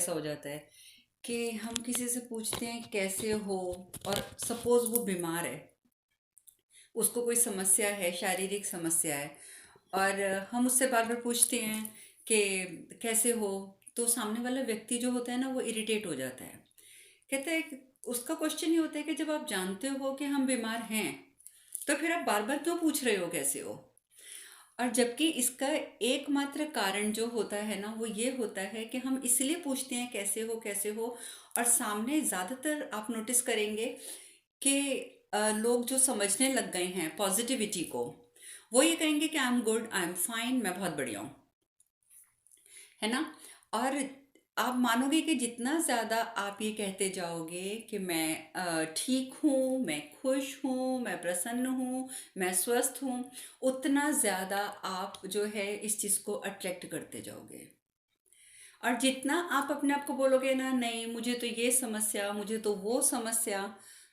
ऐसा हो जाता है कि हम किसी से पूछते हैं कैसे हो, और सपोज वो बीमार है, उसको कोई समस्या है, शारीरिक समस्या है, और हम उससे बार बार पूछते हैं कि कैसे हो, तो सामने वाला व्यक्ति जो होता है ना, वो इरिटेट हो जाता है। कहता है उसका क्वेश्चन ये होता है कि जब आप जानते हो कि हम बीमार हैं, तो फिर आप बार बार क्यों पूछ रहे हो कैसे हो। और जबकि इसका एकमात्र कारण जो होता है ना, वो ये होता है कि हम इसलिए पूछते हैं कैसे हो कैसे हो, और सामने ज़्यादातर आप नोटिस करेंगे कि लोग जो समझने लग गए हैं पॉजिटिविटी को, वो ये कहेंगे कि I am good, I am fine, मैं बहुत बढ़िया हूँ, है ना। और आप मानोगे कि जितना ज़्यादा आप ये कहते जाओगे कि मैं ठीक हूँ, मैं खुश हूँ, मैं प्रसन्न हूँ, मैं स्वस्थ हूँ, उतना ज़्यादा आप जो है इस चीज़ को अट्रैक्ट करते जाओगे। और जितना आप अपने आप को बोलोगे ना, नहीं मुझे तो ये समस्या, मुझे तो वो समस्या,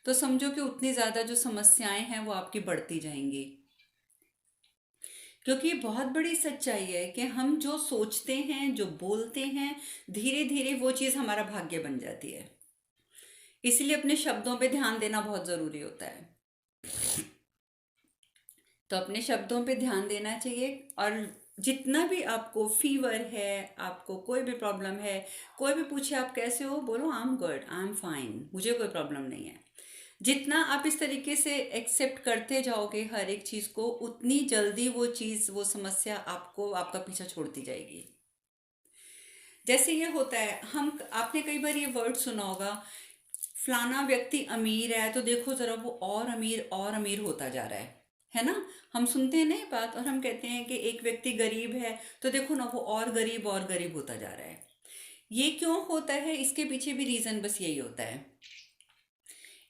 तो समझो कि उतनी ज़्यादा जो समस्याएं हैं वो आपकी बढ़ती जाएंगी। क्योंकि ये बहुत बड़ी सच्चाई है कि हम जो सोचते हैं, जो बोलते हैं, धीरे धीरे वो चीज़ हमारा भाग्य बन जाती है। इसलिए अपने शब्दों पे ध्यान देना बहुत ज़रूरी होता है। तो अपने शब्दों पे ध्यान देना चाहिए। और जितना भी आपको फीवर है, आपको कोई भी प्रॉब्लम है, कोई भी पूछे आप कैसे हो, बोलो I am good, I am fine, मुझे कोई प्रॉब्लम नहीं है। जितना आप इस तरीके से एक्सेप्ट करते जाओगे हर एक चीज़ को, उतनी जल्दी वो चीज़, वो समस्या आपको, आपका पीछा छोड़ती जाएगी। जैसे ये होता है, हम आपने कई बार ये वर्ड सुना होगा, फलाना व्यक्ति अमीर है तो देखो जरा वो और अमीर होता जा रहा है ना। हम सुनते हैं ना ये बात, और हम कहते हैं कि एक व्यक्ति गरीब है तो देखो ना वो और गरीब होता जा रहा है। ये क्यों होता है, इसके पीछे भी रीजन बस यही होता है।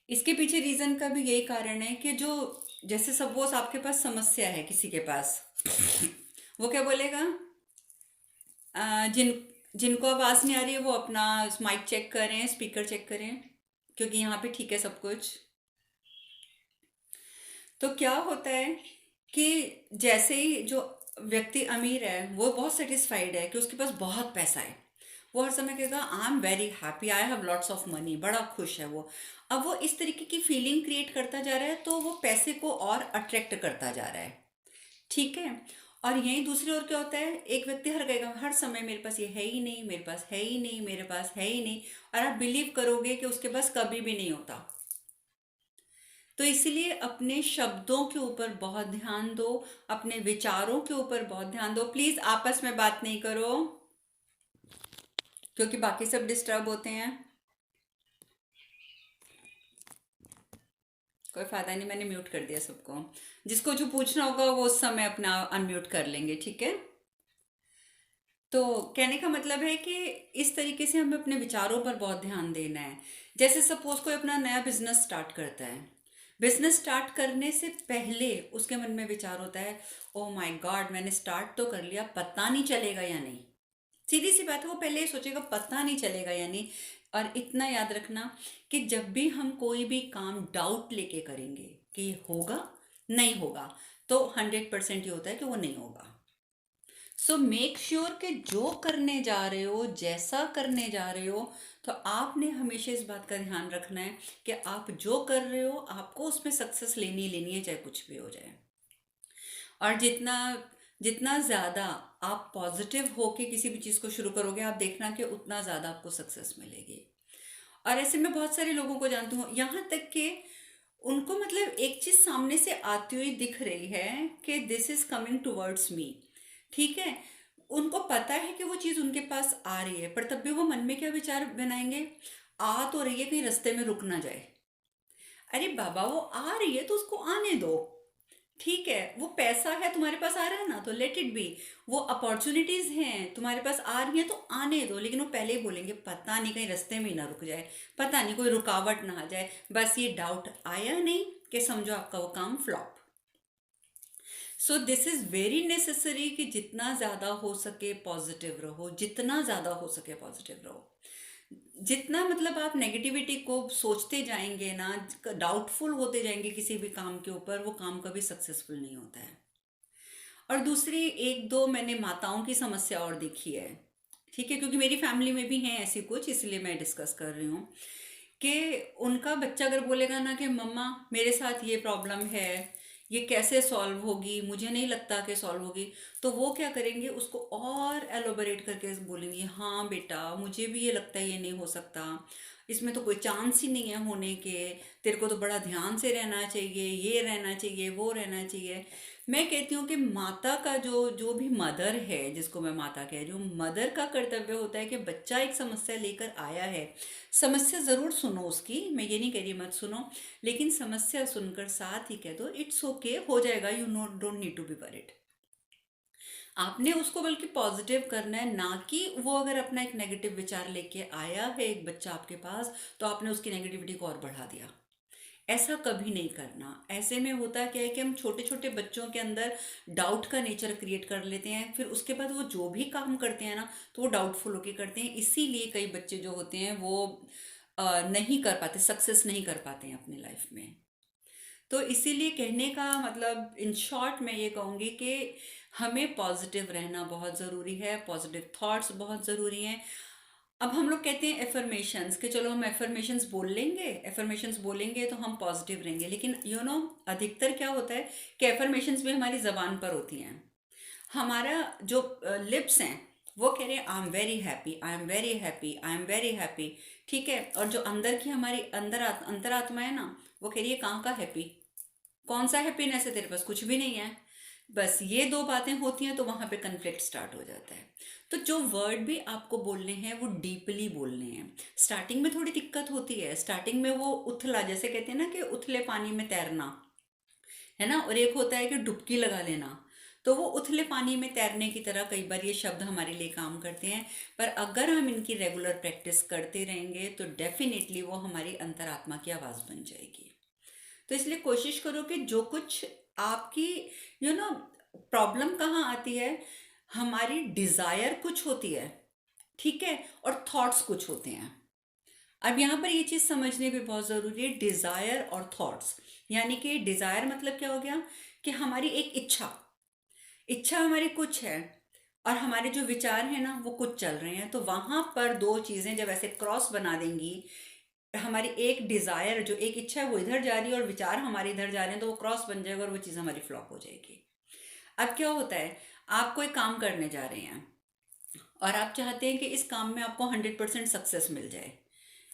इसके पीछे रीजन का भी यही कारण है कि जो, जैसे सपोज आपके पास समस्या है किसी के पास, वो क्या बोलेगा, जिन जिनको आवाज़ नहीं आ रही है वो अपना माइक चेक करें, स्पीकर चेक करें, क्योंकि यहाँ पे ठीक है सब कुछ। तो क्या होता है कि जैसे ही जो व्यक्ति अमीर है वो बहुत सेटिस्फाइड है कि उसके पास बहुत पैसा है, वो हर समय कहेगा I am very happy, I have lots of money, बड़ा खुश है वो। अब वो इस तरीके की फीलिंग क्रिएट करता जा रहा है, तो वो पैसे को और अट्रैक्ट करता जा रहा है, ठीक है। और यहीं दूसरी ओर क्या होता है, एक व्यक्ति हर कहेगा हर समय मेरे पास ये है ही नहीं, मेरे पास है ही नहीं, मेरे पास है ही नहीं, और आप बिलीव करोगे कि उसके पास कभी भी नहीं होता। तो इसलिए अपने शब्दों के ऊपर बहुत ध्यान दो, अपने विचारों के ऊपर बहुत ध्यान दो। प्लीज आपस में बात नहीं करो, क्योंकि बाकी सब डिस्टर्ब होते हैं। कोई फायदा नहीं, मैंने म्यूट कर दिया सबको। जिसको जो पूछना होगा वो उस समय अपना अनम्यूट कर लेंगे, ठीक है। तो कहने का मतलब है कि इस तरीके से हमें अपने विचारों पर बहुत ध्यान देना है। जैसे सपोज कोई अपना नया बिजनेस स्टार्ट करता है, बिजनेस स्टार्ट करने से पहले उसके मन में विचार होता है, ओ माय गॉड मैंने स्टार्ट तो कर लिया, पता नहीं चलेगा या नहीं। सीधी सी बात है, वो पहले ये सोचेगा पता नहीं चलेगा या नहीं। और इतना याद रखना कि जब भी हम कोई भी काम डाउट लेके करेंगे कि होगा, नहीं होगा, तो 100% ये होता है कि वो नहीं होगा। सो मेक श्योर कि जो करने जा रहे हो, जैसा करने जा रहे हो, तो आपने हमेशा इस बात का ध्यान रखना है कि आप जो कर रहे हो आपको उसमें सक्सेस लेनी ही लेनी है, चाहे कुछ भी हो जाए। और जितना जितना ज़्यादा आप पॉजिटिव होके किसी भी चीज़ को शुरू करोगे, आप देखना कि उतना ज़्यादा आपको सक्सेस मिलेगी। और ऐसे में बहुत सारे लोगों को जानती हूँ, यहाँ तक कि उनको मतलब एक चीज़ सामने से आती हुई दिख रही है कि this is coming towards me, ठीक है। उनको पता है कि वो चीज़ उनके पास आ रही है, पर तब भी वो मन में क्या विचार बनाएंगे, आ तो रही है, कहीं रास्ते में रुक ना जाए। अरे बाबा वो आ रही है तो उसको आने दो, ठीक है। वो पैसा है तुम्हारे पास आ रहा है ना, तो लेट इट बी। वो अपॉर्चुनिटीज हैं तुम्हारे पास आ रही हैं तो आने दो, लेकिन वो पहले ही बोलेंगे पता नहीं कहीं रास्ते में ही ना रुक जाए, पता नहीं कोई रुकावट ना आ जाए। बस ये डाउट आया नहीं कि समझो आपका वो काम flop. So this is very necessary कि जितना ज़्यादा हो सके पॉजिटिव रहो, जितना ज़्यादा हो सके पॉजिटिव रहो। जितना मतलब आप नेगेटिविटी को सोचते जाएंगे ना, डाउटफुल होते जाएंगे किसी भी काम के ऊपर, वो काम कभी सक्सेसफुल नहीं होता है। और दूसरी एक दो मैंने माताओं की समस्या और देखी है, ठीक है, क्योंकि मेरी फैमिली में भी हैं ऐसी कुछ, इसलिए मैं डिस्कस कर रही हूँ कि उनका बच्चा अगर बोलेगा ना कि मम्मा मेरे साथ ये प्रॉब्लम है, ये कैसे सॉल्व होगी, मुझे नहीं लगता कि सॉल्व होगी, तो वो क्या करेंगे, उसको और एलोबरेट करके बोलेंगे, हाँ बेटा मुझे भी ये लगता है ये नहीं हो सकता, इसमें तो कोई चांस ही नहीं है होने के, तेरे को तो बड़ा ध्यान से रहना चाहिए, ये रहना चाहिए, वो रहना चाहिए। मैं कहती हूँ कि माता का जो जो भी मदर है, जिसको मैं माता कह रही हूँ, मदर का कर्तव्य होता है कि बच्चा एक समस्या लेकर आया है, समस्या ज़रूर सुनो उसकी, मैं ये नहीं कह रही मत सुनो, लेकिन समस्या सुनकर साथ ही कह दो इट्स ओके, हो जाएगा, you know don't need to be worried. आपने उसको बल्कि पॉजिटिव करना है, ना कि वो अगर अपना एक नेगेटिव विचार लेके आया है एक बच्चा आपके पास, तो आपने उसकी नेगेटिविटी को और बढ़ा दिया। ऐसा कभी नहीं करना। ऐसे में होता क्या है कि हम छोटे छोटे बच्चों के अंदर डाउट का नेचर क्रिएट कर लेते हैं, फिर उसके बाद वो जो भी काम करते हैं ना, तो वो डाउटफुल होके करते हैं, इसीलिए कई बच्चे जो होते हैं वो नहीं कर पाते, सक्सेस नहीं कर पाते हैं अपनी लाइफ में। तो इसीलिए कहने का मतलब इन शॉर्ट मैं ये कहूँगी कि हमें पॉजिटिव रहना बहुत ज़रूरी है, पॉजिटिव थॉट्स बहुत ज़रूरी हैं। अब हम लोग कहते हैं एफर्मेशंस, कि चलो हम एफर्मेशंस बोल लेंगे, एफर्मेशंस बोलेंगे तो हम पॉजिटिव रहेंगे, लेकिन अधिकतर क्या होता है कि एफर्मेशंस भी हमारी ज़बान पर होती हैं। हमारा जो लिप्स हैं वो कह रहे हैं I am very happy, I am very happy, I am very happy, ठीक है, और जो अंदर की हमारी अंतरात्मा है ना, वो कह रही है कहाँ का हैप्पी, कौन सा हैप्पीनेस है तेरे पास, कुछ भी नहीं है। बस ये दो बातें होती हैं तो वहां पे कन्फ्लिक्ट स्टार्ट हो जाता है। तो जो वर्ड भी आपको बोलने हैं वो डीपली बोलने हैं। स्टार्टिंग में थोड़ी दिक्कत होती है, स्टार्टिंग में वो उथला, जैसे कहते हैं ना कि उथले पानी में तैरना, है ना, और एक होता है कि डुबकी लगा लेना। तो वो उथले पानी में तैरने की तरह कई बार ये शब्द हमारे लिए काम करते हैं, पर अगर हम इनकी रेगुलर प्रैक्टिस करते रहेंगे तो डेफिनेटली वो हमारी अंतरात्मा की आवाज़ बन जाएगी। तो इसलिए कोशिश करो कि जो कुछ आपकी यू नो प्रॉब्लम कहाँ आती है, हमारी डिज़ायर कुछ होती है, ठीक है, और थॉट्स कुछ होते हैं। अब यहाँ पर ये चीज़ समझने भी बहुत ज़रूरी है, डिज़ायर और थॉट्स। यानी कि डिज़ायर मतलब क्या हो गया कि हमारी एक इच्छा, इच्छा हमारी कुछ है, और हमारे जो विचार हैं ना वो कुछ चल रहे हैं, तो वहाँ पर दो चीज़ें जब ऐसे क्रॉस बना देंगी, हमारी एक डिज़ायर जो एक इच्छा है वो इधर जा रही है और विचार हमारे इधर जा रहे हैं, तो वो क्रॉस बन जाएगा और वो चीज़ हमारी फ्लॉप हो जाएगी। अब क्या होता है, आप कोई काम करने जा रहे हैं और आप चाहते हैं कि इस काम में आपको 100% सक्सेस मिल जाए,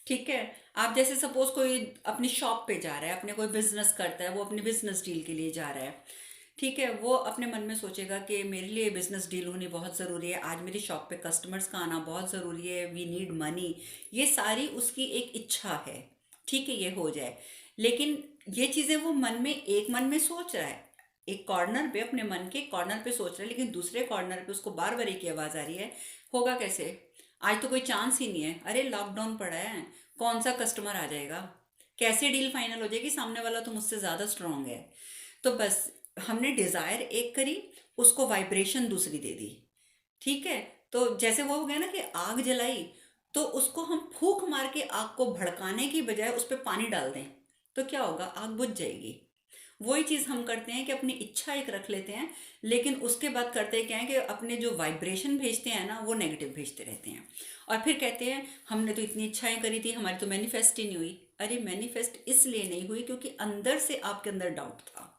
ठीक है। आप जैसे सपोज कोई अपनी शॉप पे जा रहा है, अपने कोई बिजनेस करता है, वो अपने बिजनेस डील के लिए जा रहा है, ठीक है, वो अपने मन में सोचेगा कि मेरे लिए बिजनेस डील होनी बहुत ज़रूरी है, आज मेरी शॉप पे कस्टमर्स का आना बहुत ज़रूरी है, वी नीड मनी, ये सारी उसकी एक इच्छा है, ठीक है, ये हो जाए। लेकिन ये चीज़ें वो मन में, एक मन में सोच रहा है, एक कॉर्नर पे, अपने मन के कॉर्नर पे सोच रहा है, लेकिन दूसरे कॉर्नर पे उसको बार बार एक ही आवाज़ आ रही है, होगा कैसे, आज तो कोई चांस ही नहीं है, अरे लॉकडाउन पड़ा है, कौन सा कस्टमर आ जाएगा, कैसे डील फाइनल हो जाएगी, सामने वाला तो मुझसे ज़्यादा स्ट्रांग है। तो बस हमने डिज़ायर एक करी, उसको वाइब्रेशन दूसरी दे दी, ठीक है। तो जैसे वो हो गया ना कि आग जलाई, तो उसको हम फूंक मार के आग को भड़काने की बजाय उस पर पानी डाल दें, तो क्या होगा, आग बुझ जाएगी। वही चीज़ हम करते हैं कि अपनी इच्छा एक रख लेते हैं, लेकिन उसके बाद करते क्या है कि अपने जो वाइब्रेशन भेजते हैं ना वो नेगेटिव भेजते रहते हैं, और फिर कहते हैं हमने तो इतनी इच्छाएं करी थी, हमारी तो मैनिफेस्ट ही नहीं हुई। अरे मैनिफेस्ट इसलिए नहीं हुई क्योंकि अंदर से आपके अंदर डाउट था।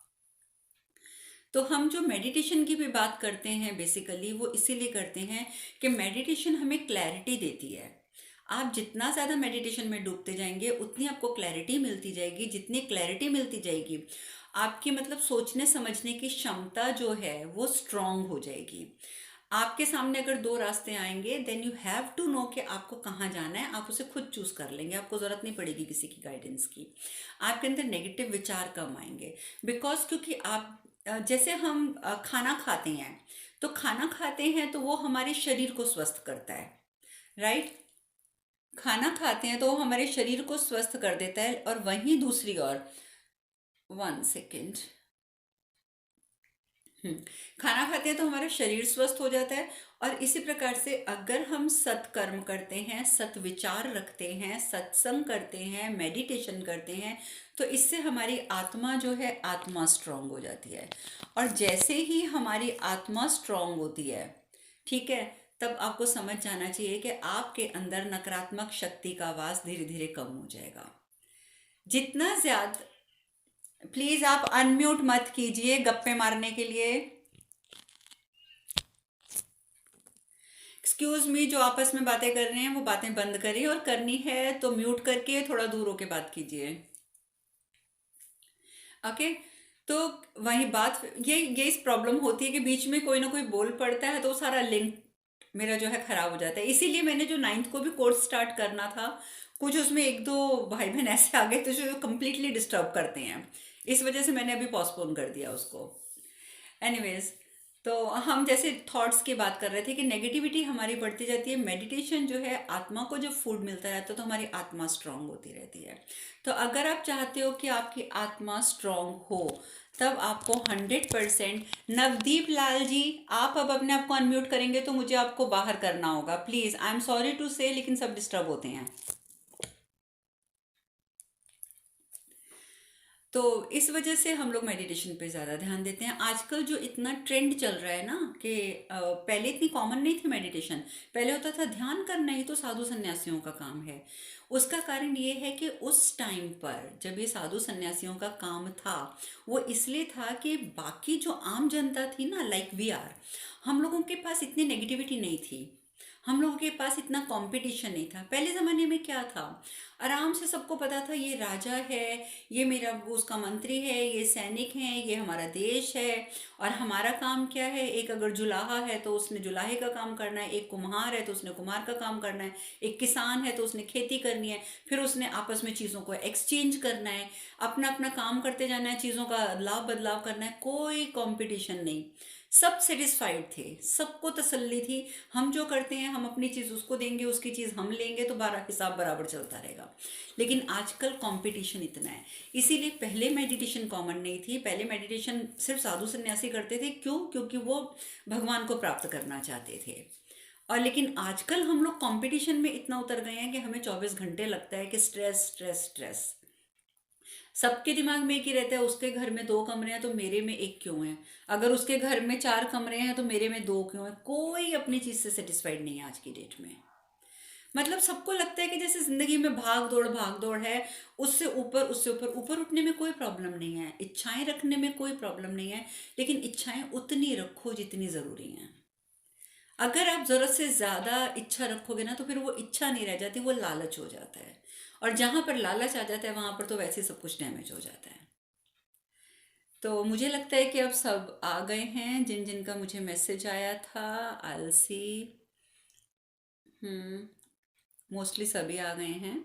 तो हम जो मेडिटेशन की भी बात करते हैं बेसिकली वो इसीलिए करते हैं कि मेडिटेशन हमें क्लैरिटी देती है। आप जितना ज़्यादा मेडिटेशन में डूबते जाएंगे उतनी आपको क्लैरिटी मिलती जाएगी, जितनी क्लैरिटी मिलती जाएगी आपकी मतलब सोचने समझने की क्षमता जो है वो स्ट्रांग हो जाएगी। आपके सामने अगर दो रास्ते आएंगे then you have to know कि आपको कहाँ जाना है, आप उसे खुद चूज कर लेंगे, आपको ज़रूरत नहीं पड़ेगी किसी की गाइडेंस की। आपके अंदर नेगेटिव विचार कम आएंगे, बिकॉज क्योंकि आप जैसे हम खाना खाते हैं, तो खाना खाते हैं तो वो हमारे शरीर को स्वस्थ करता है, राइट। खाना खाते हैं तो वो हमारे शरीर को स्वस्थ कर देता है, और वहीं दूसरी ओर, वन सेकेंड, खाना खाते हैं तो हमारा शरीर स्वस्थ हो जाता है। और इसी प्रकार से अगर हम सत्कर्म करते हैं, सत विचार रखते हैं, सत्संग करते हैं, मेडिटेशन करते हैं, तो इससे हमारी आत्मा जो है आत्मा स्ट्रांग हो जाती है। और जैसे ही हमारी आत्मा स्ट्रांग होती है, ठीक है, तब आपको समझ जाना चाहिए कि आपके अंदर नकारात्मक शक्ति का वास धीरे धीरे कम हो जाएगा। जितना ज्यादा, प्लीज आप अनम्यूट मत कीजिए गप्पे मारने के लिए। एक्सक्यूज मी, जो आपस में बातें कर रहे हैं वो बातें बंद करिए, और करनी है तो म्यूट करके थोड़ा दूर होके बात कीजिए। ओके। तो वही बात, ये इस प्रॉब्लम होती है कि बीच में कोई ना कोई बोल पड़ता है तो सारा लिंक मेरा जो है खराब हो जाता है। इसीलिए मैंने जो 9th को भी कोर्स स्टार्ट करना था, कुछ उसमें एक दो भाई बहन ऐसे आ गए तो जो कंप्लीटली डिस्टर्ब करते हैं, इस वजह से मैंने अभी पोस्टपोन कर दिया उसको। एनीवेज, तो हम जैसे थॉट्स की बात कर रहे थे कि नेगेटिविटी हमारी बढ़ती जाती है। मेडिटेशन जो है, आत्मा को जब फूड मिलता रहता है तो हमारी आत्मा स्ट्रांग होती रहती है। तो अगर आप चाहते हो कि आपकी आत्मा स्ट्रांग हो, तब आपको 100%, नवदीप लाल जी, आप अब अपने आप को अनम्यूट करेंगे तो मुझे आपको बाहर करना होगा please. I am sorry to say, लेकिन सब डिस्टर्ब होते हैं। तो इस वजह से हम लोग मेडिटेशन पे ज़्यादा ध्यान देते हैं। आजकल जो इतना ट्रेंड चल रहा है ना कि पहले इतनी कॉमन नहीं थी मेडिटेशन। पहले होता था ध्यान करना ही तो साधु संन्यासियों का काम है। उसका कारण ये है कि उस टाइम पर जब ये साधु संन्यासियों का काम था, वो इसलिए था कि बाकी जो आम जनता थी ना, लाइक वी आर, हम लोगों के पास इतनी नेगेटिविटी नहीं थी। हम लोगों के पास इतना कंपटीशन नहीं था। पहले ज़माने में क्या था, आराम से सबको पता था ये राजा है, ये मेरा उसका मंत्री है, ये सैनिक हैं, ये हमारा देश है। और हमारा काम क्या है, एक अगर जुलाहा है तो उसने जुलाहे का काम करना है, एक कुम्हार है तो उसने कुम्हार का काम करना है, एक किसान है तो उसने खेती करनी है, फिर उसने आपस में चीज़ों को एक्सचेंज करना है, अपना अपना काम करते जाना है, चीज़ों का लाभ बदलाव करना है, कोई कंपटीशन नहीं। सब सेटिस्फाइड थे, सबको तसल्ली थी। हम जो करते हैं, हम अपनी चीज़ उसको देंगे, उसकी चीज़ हम लेंगे, तो बारह हिसाब बराबर चलता रहेगा। लेकिन आजकल कंपटीशन इतना है, इसीलिए पहले मेडिटेशन कॉमन नहीं थी। पहले मेडिटेशन सिर्फ साधु सन्यासी करते थे। क्यों? क्योंकि वो भगवान को प्राप्त करना चाहते थे। और लेकिन आजकल हम लोग कंपटीशन में इतना उतर गए हैं कि हमें 24 घंटे लगता है कि स्ट्रेस स्ट्रेस स्ट्रेस। सबके दिमाग में एक ही रहता है, उसके घर में 2 कमरे हैं तो मेरे में एक क्यों है, अगर उसके घर में 4 कमरे हैं तो मेरे में 2 क्यों है। कोई अपनी चीज से सेटिस्फाइड नहीं है आज की डेट में। मतलब सबको लगता है कि जैसे जिंदगी में भाग दौड़ है, उससे ऊपर उससे ऊपर। ऊपर उठने में कोई प्रॉब्लम नहीं है, इच्छाएं रखने में कोई प्रॉब्लम नहीं है, लेकिन इच्छाएं उतनी रखो जितनी जरूरी हैं। अगर आप जरूरत से ज्यादा इच्छा रखोगे ना, तो फिर वो इच्छा नहीं रह जाती, वो लालच हो जाता है। और जहां पर लालच आ जाता है, वहां पर तो वैसे ही सब कुछ डैमेज हो जाता है। तो मुझे लगता है कि अब सब आ गए हैं जिन जिन का मुझे मैसेज आया था। आलसी, मोस्टली सभी आ गए हैं।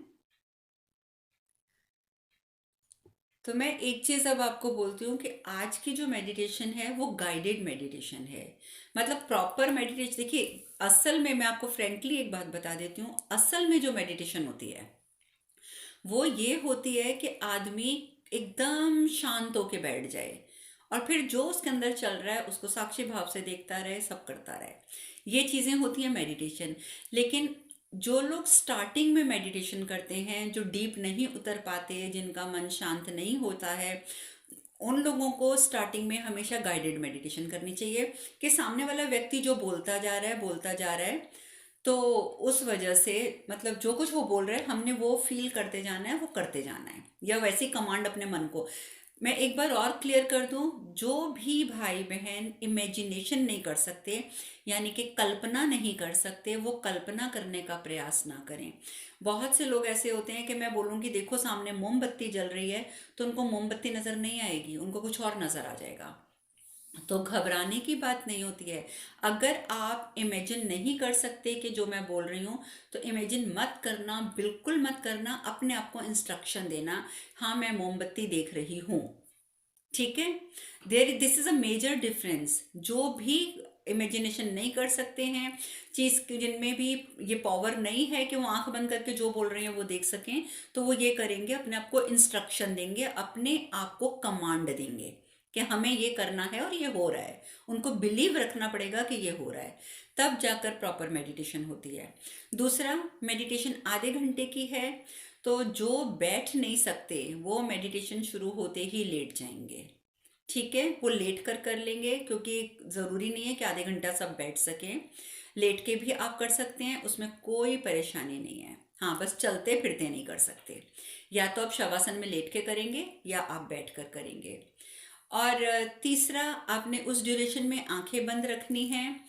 तो मैं एक चीज़ अब आपको बोलती हूँ कि आज की जो मेडिटेशन है वो गाइडेड मेडिटेशन है। मतलब प्रॉपर मेडिटेशन, देखिए असल में मैं आपको फ्रेंकली एक बात बता देती हूँ, असल में जो मेडिटेशन होती है वो ये होती है कि आदमी एकदम शांत होके बैठ जाए, और फिर जो उसके अंदर चल रहा है उसको साक्षी भाव से देखता रहे, सब करता रहे। ये चीज़ें होती हैं मेडिटेशन। लेकिन जो लोग स्टार्टिंग में मेडिटेशन करते हैं, जो डीप नहीं उतर पाते, जिनका मन शांत नहीं होता है, उन लोगों को स्टार्टिंग में हमेशा गाइडेड मेडिटेशन करनी चाहिए। कि सामने वाला व्यक्ति जो बोलता जा रहा है बोलता जा रहा है, तो उस वजह से मतलब जो कुछ वो बोल रहे हैं हमने वो फील करते जाना है, वो करते जाना है, या वैसी कमांड अपने मन को। मैं एक बार और क्लियर कर दूं, जो भी भाई बहन इमेजिनेशन नहीं कर सकते, यानी कि कल्पना नहीं कर सकते, वो कल्पना करने का प्रयास ना करें। बहुत से लोग ऐसे होते हैं कि मैं बोलूँगी देखो सामने मोमबत्ती जल रही है, तो उनको मोमबत्ती नज़र नहीं आएगी, उनको कुछ और नज़र आ जाएगा। तो घबराने की बात नहीं होती है। अगर आप इमेजिन नहीं कर सकते कि जो मैं बोल रही हूँ, तो इमेजिन मत करना, बिल्कुल मत करना। अपने आप को इंस्ट्रक्शन देना, हाँ मैं मोमबत्ती देख रही हूँ, ठीक है। This is a major difference. जो भी इमेजिनेशन नहीं कर सकते हैं, चीज जिनमें भी ये पावर नहीं है कि वो आंख बंद करके जो बोल रहे हैं वो देख सकें, तो वो ये करेंगे, अपने आप को इंस्ट्रक्शन देंगे, अपने आप को कमांड देंगे कि हमें ये करना है और ये हो रहा है। उनको बिलीव रखना पड़ेगा कि ये हो रहा है, तब जाकर प्रॉपर मेडिटेशन होती है। दूसरा, मेडिटेशन आधे घंटे की है, तो जो बैठ नहीं सकते वो मेडिटेशन शुरू होते ही लेट जाएंगे, ठीक है। वो लेट कर कर लेंगे, क्योंकि ज़रूरी नहीं है कि आधे घंटा सब बैठ सकें। लेट के भी आप कर सकते हैं, उसमें कोई परेशानी नहीं है। हाँ, बस चलते फिरते नहीं कर सकते। या तो आप शवासन में लेट के करेंगे या आप बैठ कर करेंगे। और तीसरा, आपने उस ड्यूरेशन में आंखें बंद रखनी हैं।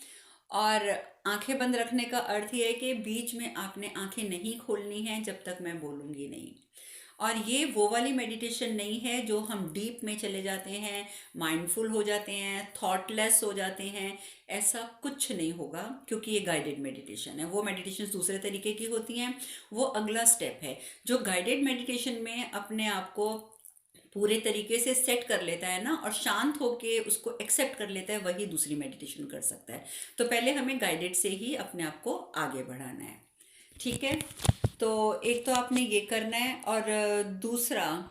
और आंखें बंद रखने का अर्थ ये है कि बीच में आपने आंखें नहीं खोलनी हैं जब तक मैं बोलूँगी नहीं। और ये वो वाली मेडिटेशन नहीं है जो हम डीप में चले जाते हैं, माइंडफुल हो जाते हैं, थॉटलेस हो जाते हैं। ऐसा कुछ नहीं होगा, क्योंकि ये गाइडेड मेडिटेशन है। वो मेडिटेशन दूसरे तरीके की होती हैं, वो अगला स्टेप है। जो गाइडेड मेडिटेशन में अपने आप को पूरे तरीके से सेट कर लेता है ना, और शांत होके उसको एक्सेप्ट कर लेता है, वही दूसरी मेडिटेशन कर सकता है। तो पहले हमें गाइडेड से ही अपने आप को आगे बढ़ाना है। ठीक है। तो एक तो आपने ये करना है, और दूसरा